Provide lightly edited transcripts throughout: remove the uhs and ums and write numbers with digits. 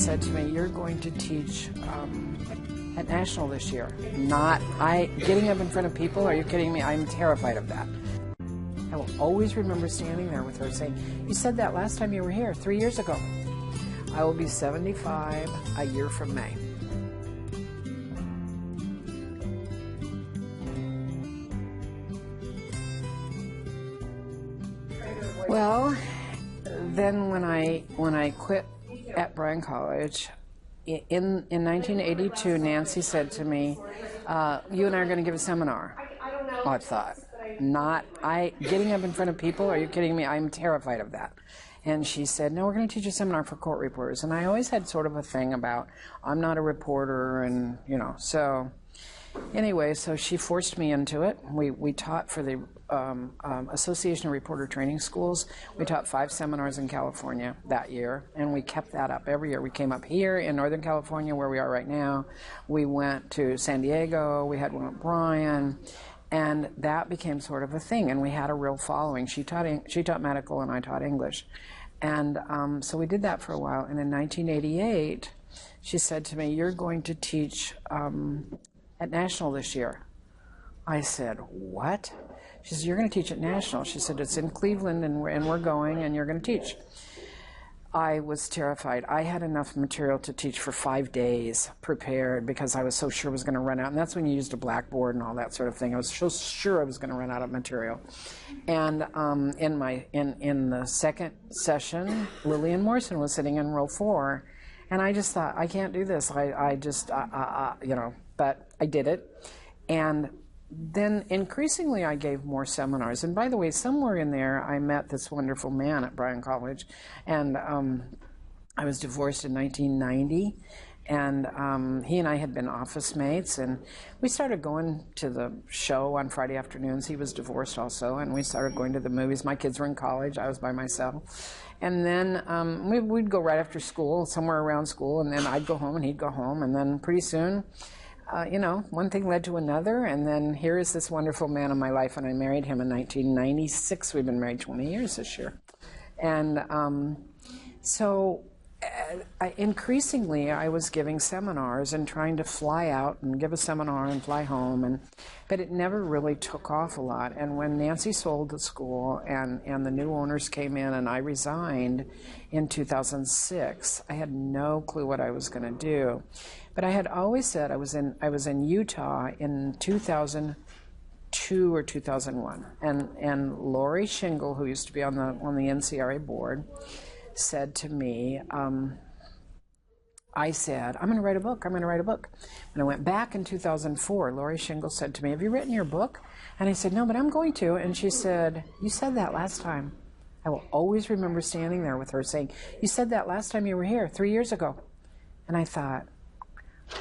said to me, "You're going to teach at National this year." Getting up in front of people, are you kidding me? I'm terrified of that. I will always remember standing there with her saying, "You said that last time you were here, 3 years ago." I will be 75 a year from May. Well, then when I quit at Bryan College, in 1982, Nancy said to me, "You and I are going to give a seminar." I thought, getting up in front of people, are you kidding me? I'm terrified of that. And she said, "No, we're going to teach a seminar for court reporters." And I always had sort of a thing about, I'm not a reporter, and, so anyway, so she forced me into it. We taught for the Association of Reporter Training Schools. We taught 5 seminars in California that year, and we kept that up every year. We came up here in Northern California, where we are right now. We went to San Diego. We had one at Bryan. And that became sort of a thing, and we had a real following. She taught medical, and I taught English. And so we did that for a while. And in 1988, she said to me, "You're going to teach at National this year." I said, "What?" She said, "You're going to teach at National." She said, "It's in Cleveland, and we're going, and you're going to teach." I was terrified. I had enough material to teach for 5 days prepared because I was so sure I was going to run out. And that's when you used a blackboard and all that sort of thing. I was so sure I was going to run out of material. And in the second session, Lillian Morrison was sitting in row 4, and I just thought, I can't do this. But I did it. And then increasingly I gave more seminars. And by the way, somewhere in there I met this wonderful man at Bryan College, and I was divorced in 1990, and he and I had been office mates, and we started going to the show on Friday afternoons. He was divorced also, and we started going to the movies. My kids were in college. I was by myself. And then we'd go right after school, somewhere around school, and then I'd go home and he'd go home, and then pretty soon one thing led to another, and then here is this wonderful man in my life, and I married him in 1996. We've been married 20 years this year. And increasingly, I was giving seminars and trying to fly out and give a seminar and fly home, but it never really took off a lot. And when Nancy sold the school and the new owners came in and I resigned in 2006, I had no clue what I was going to do. But I had always said I was in Utah in 2002 or 2001, and Lori Shingle, who used to be on the NCRA board, said to me, I said, "I'm going to write a book. I'm going to write a book." When I went back in 2004, Lori Shingle said to me, "Have you written your book?" And I said, "No, but I'm going to." And she said, "You said that last time." I will always remember standing there with her saying, "You said that last time you were here, 3 years ago." And I thought,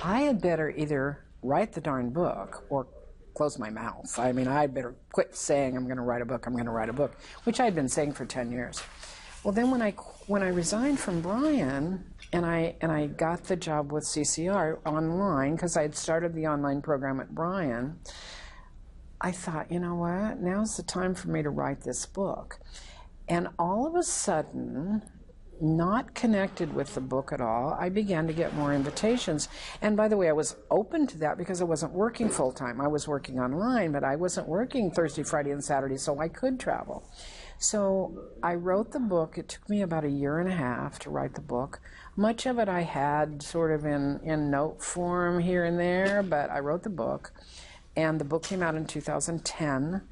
I had better either write the darn book or close my mouth. I mean, I'd better quit saying I'm going to write a book, which I'd been saying for 10 years. Well, then when I resigned from Bryan and I got the job with CCR online, because I had started the online program at Bryan, I thought, you know what, now's the time for me to write this book. And all of a sudden, not connected with the book at all, I began to get more invitations. And by the way, I was open to that because I wasn't working full-time. I was working online, but I wasn't working Thursday, Friday, and Saturday, so I could travel. So I wrote the book. It took me about 1.5 years to write the book. Much of it I had sort of in note form here and there, but I wrote the book. And the book came out in 2010.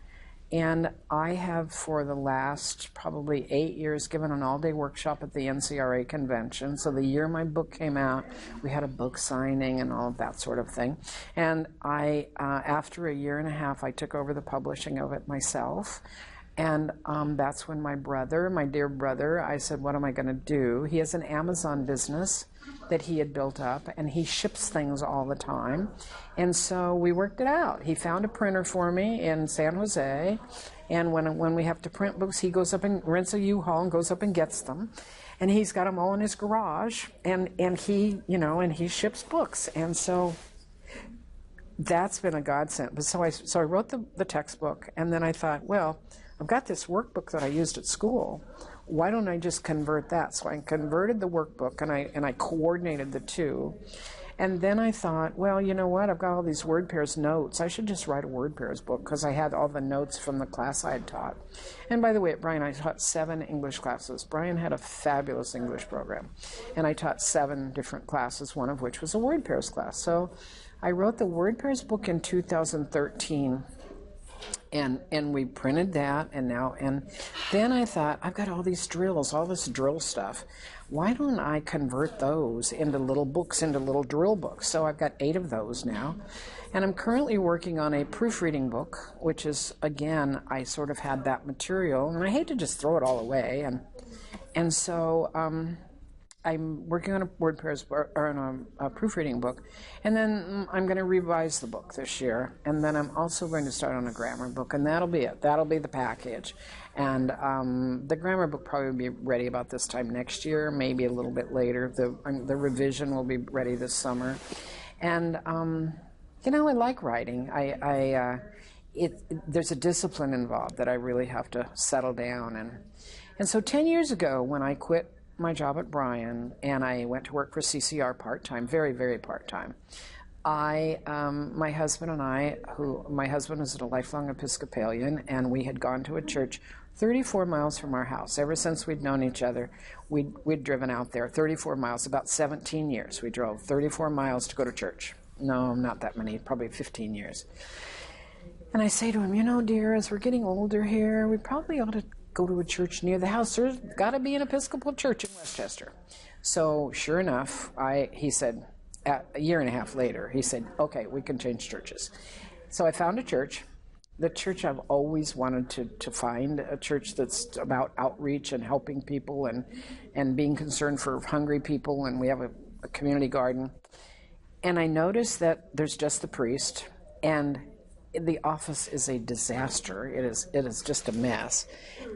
And I have, for the last probably 8 years, given an all-day workshop at the NCRA convention. So the year my book came out, we had a book signing and all of that sort of thing. And after 1.5 years, I took over the publishing of it myself. And that's when my dear brother, I said, what am I going to do? He has an Amazon business that he had built up, and he ships things all the time. And so we worked it out. He found a printer for me in San Jose, and when we have to print books, he goes up and rents a U-Haul and goes up and gets them. And he's got them all in his garage, and he ships books. And so that's been a godsend. But so I wrote the textbook, and then I thought, well, I've got this workbook that I used at school. why don't I just convert that? So I converted the workbook, and I coordinated the two. And then I thought, well, you know what? I've got all these word pairs notes. I should just write a word pairs book, because I had all the notes from the class I had taught. And by the way, at Bryan, I taught 7 English classes. Bryan had a fabulous English program. And I taught 7 different classes, one of which was a word pairs class. So I wrote the word pairs book in 2013. And we printed that, and then I thought, I've got all these drills, all this drill stuff. Why don't I convert those into little books, into little drill books? So I've got 8 of those now. And I'm currently working on a proofreading book, which is, again, I sort of had that material, and I hate to just throw it all away. And so I'm working on a word pairs or on a proofreading book, and then I'm going to revise the book this year, and then I'm also going to start on a grammar book, and that'll be it. That'll be the package. And the grammar book probably will be ready about this time next year, maybe a little bit later. The revision will be ready this summer. And you know, I like writing. There's a discipline involved that I really have to settle down. And so 10 years ago, when I quit my job at Bryan and I went to work for CCR part-time, very, very part-time, my husband and I, my husband was a lifelong Episcopalian, and we had gone to a church 34 miles from our house. Ever since we'd known each other, we'd driven out there 34 miles, about 17 years. We drove 34 miles to go to church. No, not that many, probably 15 years. And I say to him, you know, dear, as we're getting older here, we probably ought to go to a church near the house. There's got to be an Episcopal church in Westchester. So sure enough, he said, a year and a half later, he said, okay, we can change churches. So I found a church. The church I've always wanted to find, a church that's about outreach and helping people and being concerned for hungry people, and we have a community garden. And I noticed that there's just the priest, and the office is a disaster. It is just a mess.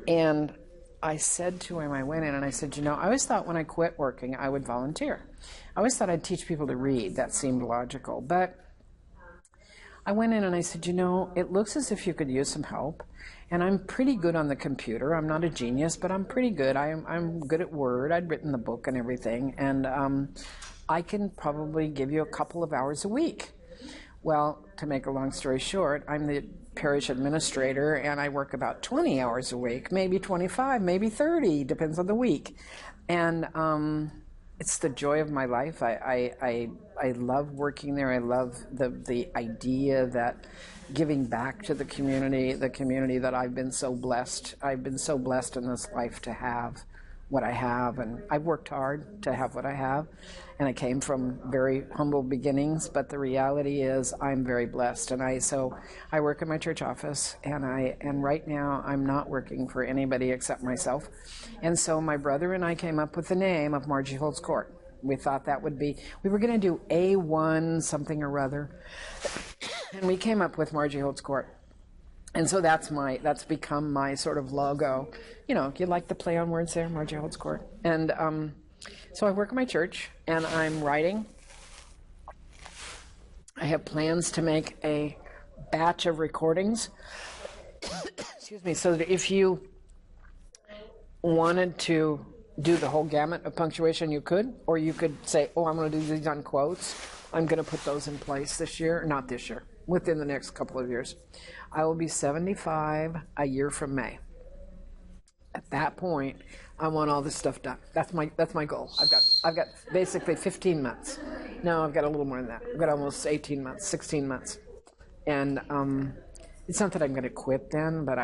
And I said to him, I went in and I said, you know, I always thought when I quit working, I would volunteer. I always thought I'd teach people to read. That seemed logical. But I went in and I said, you know, it looks as if you could use some help. And I'm pretty good on the computer. I'm not a genius, but I'm pretty good. I'm good at Word. I'd written the book and everything. And I can probably give you a couple of hours a week. Well, to make a long story short, I'm the parish administrator, and I work about 20 hours a week, maybe 25, maybe 30, depends on the week. And it's the joy of my life. I love working there. I love the idea that giving back to the community that I've been so blessed. I've been so blessed in this life to have what I have, and I've worked hard to have what I have, and I came from very humble beginnings, but the reality is I'm very blessed. And so I work in my church office, and right now I'm not working for anybody except myself. And so my brother and I came up with the name of Margie Holtz Court. We thought that would be, we were going to do A1 something or other, and we came up with Margie Holtz Court. And so that's become my sort of logo. You know, you like the play on words there, Margie Holtz Court. And so I work at my church, and I'm writing. I have plans to make a batch of recordings. Excuse me, so that if you wanted to do the whole gamut of punctuation, you could, or you could say, oh, I'm going to do these on quotes. I'm going to put those in place this year, not this year, within the next couple of years. I will be 75 a year from May. At that point, I want all this stuff done. That's my goal. I've got basically 15 months. No, I've got a little more than that. I've got almost 18 months, 16 months. And it's not that I'm going to quit then, but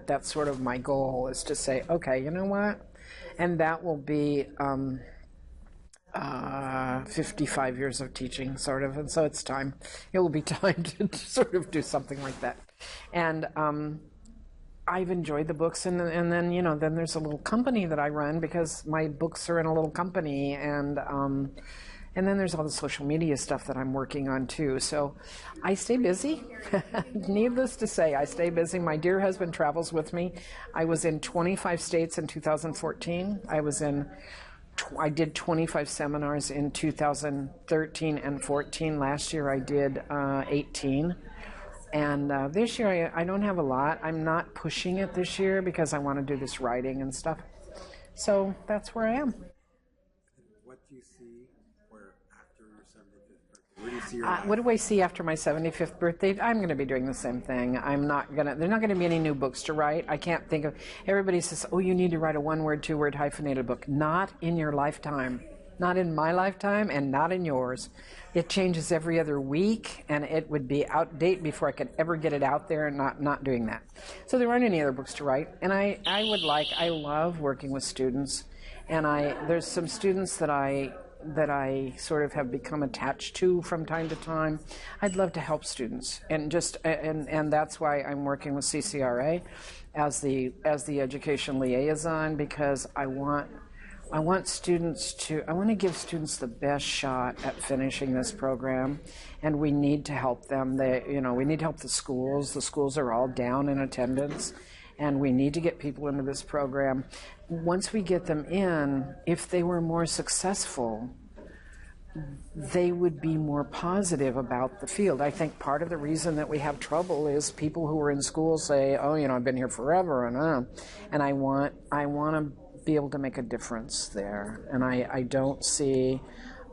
that's sort of my goal, is to say, okay, you know what? And that will be 55 years of teaching, sort of, and so it's time. It will be time to sort of do something like that. And I've enjoyed the books, and then, you know, then there's a little company that I run because my books are in a little company, and then there's all the social media stuff that I'm working on too. So I stay busy. Needless to say, I stay busy. My dear husband travels with me. I was in 25 states in 2014. I did 25 seminars in 2013 and 14. Last year I did 18. And this year I don't have a lot. I'm not pushing it this year because I want to do this writing and stuff. So that's where I am. What do you see where after your 75th birthday? Where do you see your life? What do I see after my 75th birthday? I'm going to be doing the same thing. There's not going to be any new books to write. I can't think of, everybody says, oh, you need to write a one-word, two-word hyphenated book. Not in your lifetime. Not in my lifetime and not in yours. It changes every other week, and it would be outdated before I could ever get it out there, and not doing that. So there aren't any other books to write. And I love working with students. And there's some students that I sort of have become attached to from time to time. I'd love to help students, and that's why I'm working with CCRA as the education liaison, because I want to give students the best shot at finishing this program, and we need to help them. We need to help the schools. The schools are all down in attendance, and we need to get people into this program. Once we get them in, if they were more successful, they would be more positive about the field. I think part of the reason that we have trouble is people who are in school say, oh, I've been here forever, and I want to be able to make a difference there. And I don't see,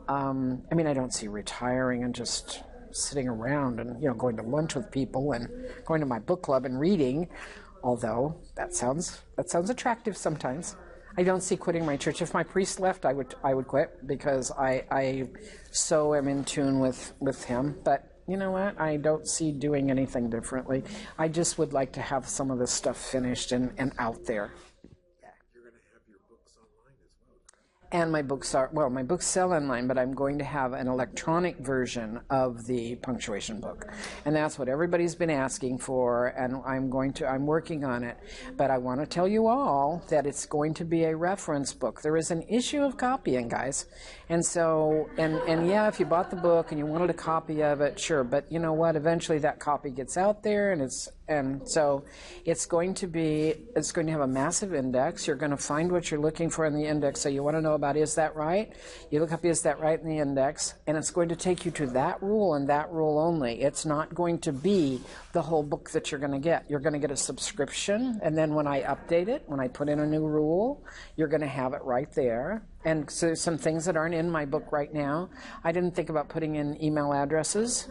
I don't see retiring and just sitting around and, going to lunch with people and going to my book club and reading, although that sounds attractive sometimes. I don't see quitting my church. If my priest left, I would quit, because I so am in tune with him. But you know what? I don't see doing anything differently. I just would like to have some of this stuff finished and out there. You're going to have your books online as well. And my books sell online, but I'm going to have an electronic version of the punctuation book. And that's what everybody's been asking for, and I'm working on it. But I want to tell you all that it's going to be a reference book. There is an issue of copying, guys. And so, and yeah, if you bought the book and you wanted a copy of it, sure. But you know what? Eventually that copy gets out there, and so it's going to have a massive index. You're going to find what you're looking for in the index. So you want to know about, is that right? You look up, is that right, in the index, and it's going to take you to that rule and that rule only. It's not going to be the whole book that you're going to get. You're going to get a subscription, and then when I update it, when I put in a new rule, you're going to have it right there. And so some things that aren't in my book right now, I didn't think about putting in email addresses.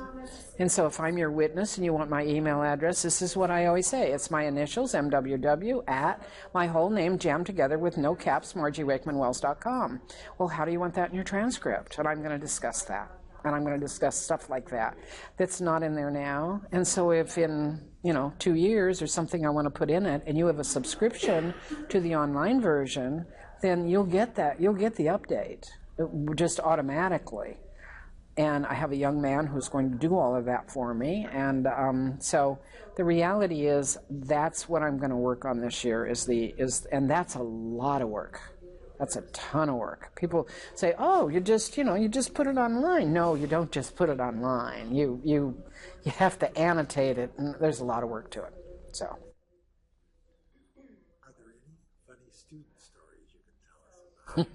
And so if I'm your witness and you want my email address, this is what I always say. It's my initials, MWW, at my whole name jammed together with no caps, MargieWakemanWells.com. Well, how do you want that in your transcript? And I'm going to discuss that. And I'm going to discuss stuff like that that's not in there now. And so if in 2 years or something I want to put in it, and you have a subscription to the online version, then you'll get that. You'll get the update just automatically. And I have a young man who's going to do all of that for me. And so the reality is that's what I'm going to work on this year and that's a lot of work. That's a ton of work. People say, oh, you just put it online. No, you don't just put it online. You have to annotate it, and there's a lot of work to it. So. Are there any funny student stories you can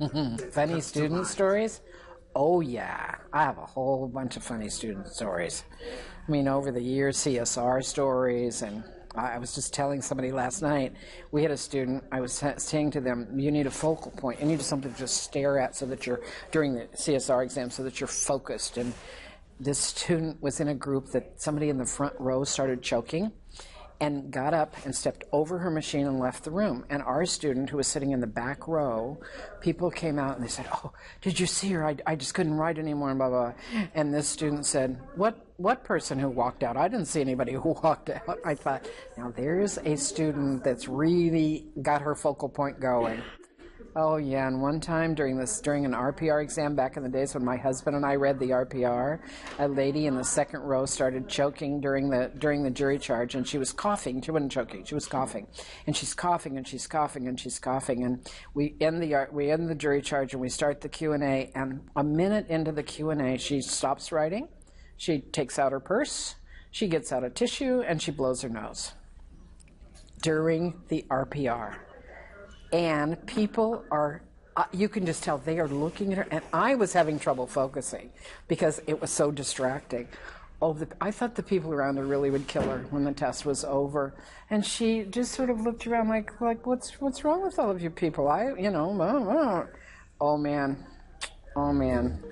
tell us about? Funny student stories? Oh, yeah. I have a whole bunch of funny student stories. I mean, over the years, CSR stories, and I was just telling somebody last night, we had a student, I was saying to them, you need a focal point. You need something to just stare at so that during the CSR exam, so that you're focused. And this student was in a group that somebody in the front row started choking, and got up and stepped over her machine and left the room. And our student, who was sitting in the back row, people came out and they said, oh, did you see her? I just couldn't write anymore, and blah, blah. And this student said, what person who walked out? I didn't see anybody who walked out. I thought, now there's a student that's really got her focal point going. Oh, yeah, and one time during an RPR exam back in the days when my husband and I read the RPR, a lady in the second row started choking during the jury charge, and she was coughing. She wasn't choking, she was coughing. And she's coughing, and she's coughing, and she's coughing, and we end the jury charge, and we start the Q&A, and a minute into the Q&A, she stops writing, she takes out her purse, she gets out a tissue, and she blows her nose during the RPR. And people are, you can just tell they are looking at her, and I was having trouble focusing because it was so distracting. Oh, I thought the people around her really would kill her when the test was over, and she just sort of looked around like what's wrong with all of you people? Oh man, oh man.